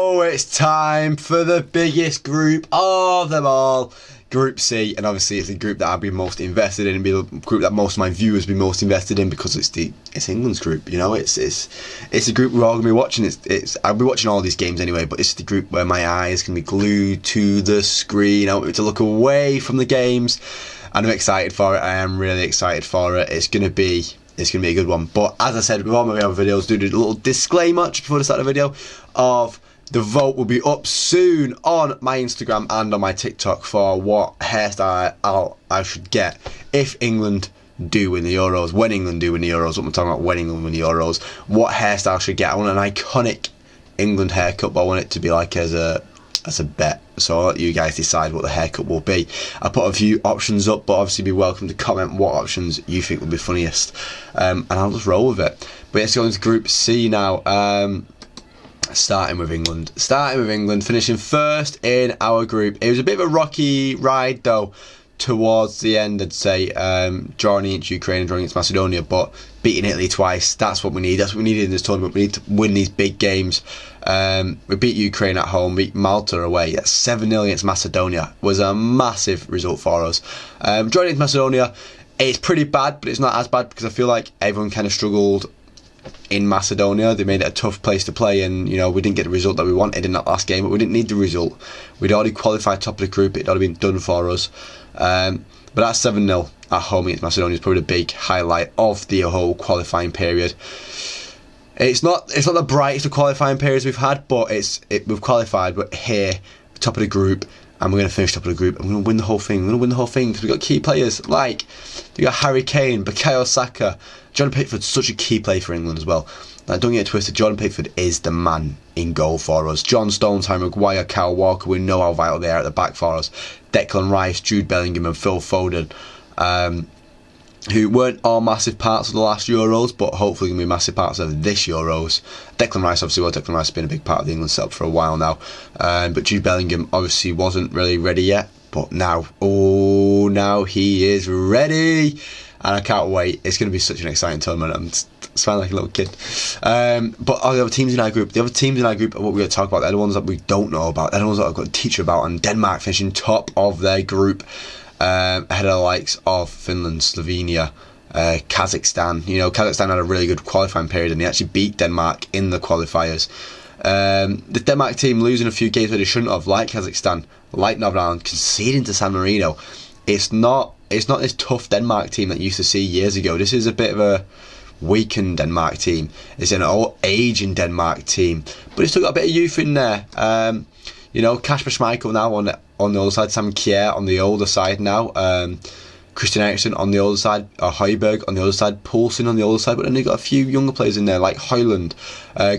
Oh, it's time for the biggest group of them all, Group C, and obviously it's the group that I've been most invested in, and be the group that most of my viewers be most invested in, because it's England's group. You know, it's a group we're all gonna be watching. I'll be watching all these games anyway, but it's the group where my eyes can be glued to the screen. I want to look away from the games, and I'm excited for it. I am really excited for it. It's gonna be a good one. But as I said with all my other videos, do a little disclaimer just before I start the video of the vote will be up soon on my Instagram and on my TikTok for what hairstyle I should get if England do win the Euros. When England do win the Euros, what I'm talking about, when England win the Euros, what hairstyle I should get. I want an iconic England haircut, but I want it to be like as a bet. So I'll let you guys decide what the haircut will be. I put a few options up, but obviously be welcome to comment what options you think would be funniest, and I'll just roll with it. But let's go into Group C now. Starting with England, finishing first in our group. It was a bit of a rocky ride though towards the end, I'd say, drawing against Ukraine and drawing against Macedonia, but beating Italy twice, that's what we need. That's what we needed in this tournament. We need to win these big games. We beat Ukraine at home, beat Malta away. 7-0 against Macedonia was a massive result for us. Drawing against Macedonia, it's pretty bad, but it's not as bad because I feel like everyone kind of struggled in Macedonia. They made it a tough place to play, and you know, we didn't get the result that we wanted in that last game, but we didn't need the result. We'd already qualified top of the group. It'd already been done for us. But that 7-0 at home against Macedonia is probably the big highlight of the whole qualifying period. It's not the brightest of qualifying periods we've had, but we've qualified. We're here, top of the group, and we're going to finish top of the group, and we're going to win the whole thing. We're going to win the whole thing because we've got key players like we got Harry Kane, Bukayo Saka. Jordan Pickford's such a key player for England as well. Like, don't get it twisted, Jordan Pickford is the man in goal for us. John Stones, Harry Maguire, Kyle Walker, we know how vital they are at the back for us. Declan Rice, Jude Bellingham and Phil Foden, who weren't all massive parts of the last Euros, but hopefully going to be massive parts of this Euros. Declan Rice obviously was. Declan Rice has been a big part of the England setup for a while now. But Jude Bellingham obviously wasn't really ready yet, but now he is ready. And I can't wait. It's going to be such an exciting tournament. I'm smiling like a little kid. But all the other teams in our group, are what we're going to talk about. They're the ones that we don't know about. They're the ones that I've got to teach you about. And Denmark finishing top of their group, ahead of the likes of Finland, Slovenia, Kazakhstan. You know, Kazakhstan had a really good qualifying period, and they actually beat Denmark in the qualifiers. The Denmark team losing a few games where they shouldn't have, like Kazakhstan, like Northern Ireland, conceding to San Marino. It's not this tough Denmark team that you used to see years ago. This is a bit of a weakened Denmark team. It's an old aging Denmark team, but it's still got a bit of youth in there. You know, Kasper Schmeichel now on the other side, Sam Kjær on the older side now, Christian Eriksen on the other side, Højbjerg on the other side, Poulsen on the other side, but then you've got a few younger players in there like Højlund,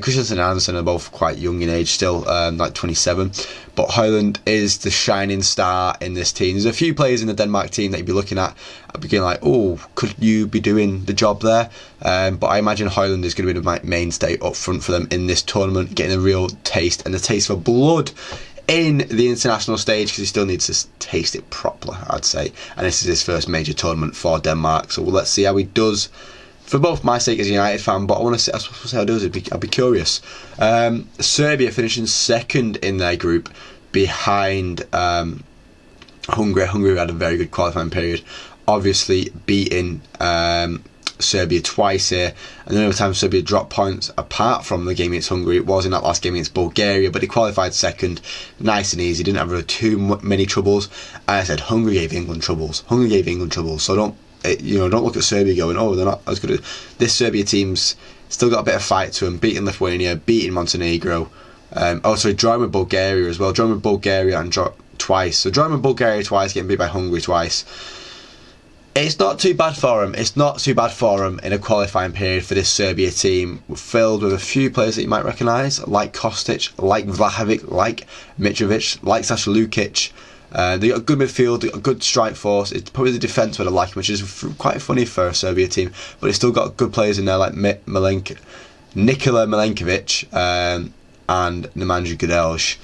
Christensen and Andersen are both quite young in age still, like 27, but Højlund is the shining star in this team. There's a few players in the Denmark team that you'd be looking at and be going like, oh, could you be doing the job there? But I imagine Højlund is going to be the mainstay up front for them in this tournament, getting a real taste, and the taste for blood in the international stage, because he still needs to taste it properly, I'd say. And this is his first major tournament for Denmark, so let's see how he does. For both my sake as a United fan, but I want to see how he does. I'd be curious. Serbia finishing second in their group behind Hungary. Hungary had a very good qualifying period, obviously beating Serbia twice here, and the only time Serbia dropped points apart from the game against Hungary, it was in that last game against Bulgaria, but they qualified second, nice and easy, didn't have too many troubles. As I said, Hungary gave England troubles, so don't look at Serbia going, oh, they're not as good as this. Serbia team's still got a bit of fight to them, beating Lithuania, beating Montenegro, drawing with Bulgaria as well, drawing with Bulgaria and twice, so drawing with Bulgaria twice, getting beat by Hungary twice. It's not too bad for them. In a qualifying period for this Serbia team, filled with a few players that you might recognise, like Kostic, like Vlahovic, like Mitrovic, like Sasha Lukic. They got a good midfield, they got a good strike force. It's probably the defence where I like, which is quite funny for a Serbia team. But it's still got good players in there like Nikola Milenkovic and Nemanja Gudelj.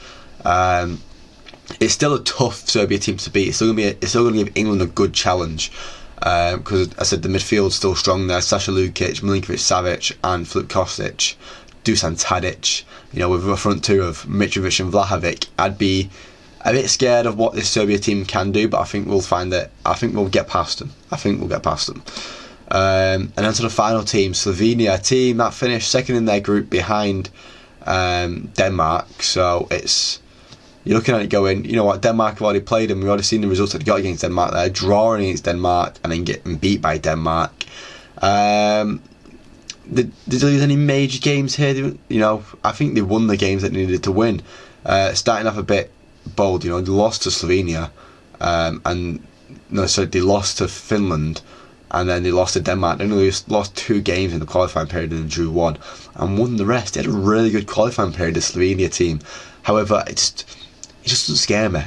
It's still a tough Serbia team to beat. It's still going to give England a good challenge. Because I said the midfield's still strong there. Sasha Lukic, Milinkovic Savic and Filip Kostic. Dusan Tadic, with a front two of Mitrovic and Vlahovic, I'd be a bit scared of what this Serbia team can do, but I think we'll find that. I think we'll get past them. And then to the final team, Slovenia, a team that finished second in their group behind Denmark. So you're looking at it going, you know what, Denmark have already played them. We've already seen the results that they got against Denmark. They're drawing against Denmark and then getting beat by Denmark. Did they lose any major games here? I think they won the games that they needed to win. Starting off a bit bold, they lost to Slovenia, they lost to Finland, and then they lost to Denmark. They only lost 2 games in the qualifying period and drew 1, and won the rest. They had a really good qualifying period, the Slovenia team. However, it just doesn't scare me.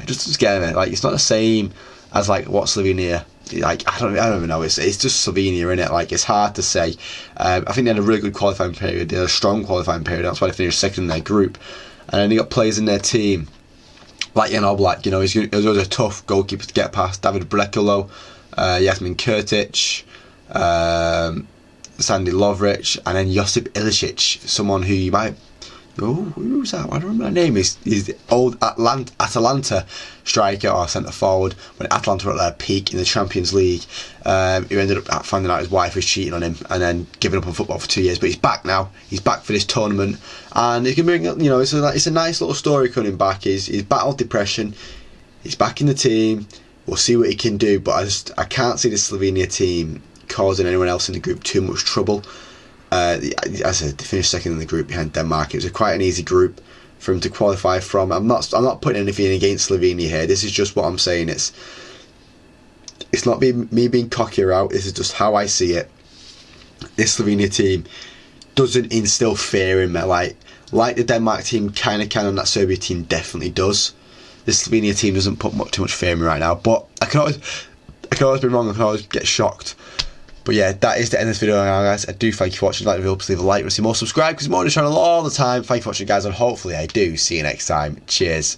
Like, it's not the same as like what Slovenia. Like, I don't even know. It's just Slovenia, innit? Like, it's hard to say. I think they had a really good qualifying period. They had a strong qualifying period. That's why they finished second in their group. And then they got players in their team like Jan Oblak. It was always a tough goalkeeper to get past. David Brekalo, Jasmin Kurtic, Sandy Lovric, and then Josip Ilicic, someone who you might. Who's that? I don't remember her name. He's the old Atalanta striker or centre forward when Atalanta were at their peak in the Champions League. Who ended up finding out his wife was cheating on him and then giving up on football for 2 years. But he's back now. He's back for this tournament, and he can bring. It's a nice little story coming back. He's battled depression. He's back in the team. We'll see what he can do. But I can't see the Slovenia team causing anyone else in the group too much trouble. As I said, they finished second in the group behind Denmark. It was quite an easy group for him to qualify from. I'm not putting anything against Slovenia here. This is just what I'm saying. It's not me being cocky or out. This is just how I see it. This Slovenia team doesn't instill fear in me like the Denmark team kind of can, and that Serbia team definitely does. This Slovenia team doesn't put too much fear in me right now. But I can always be wrong. I can always get shocked. But yeah, that is the end of this video now, guys. I do thank you for watching. If you like the video, please leave a like. We'll see more, subscribe, because I'm on the channel all the time. Thank you for watching, guys, and hopefully I do see you next time. Cheers.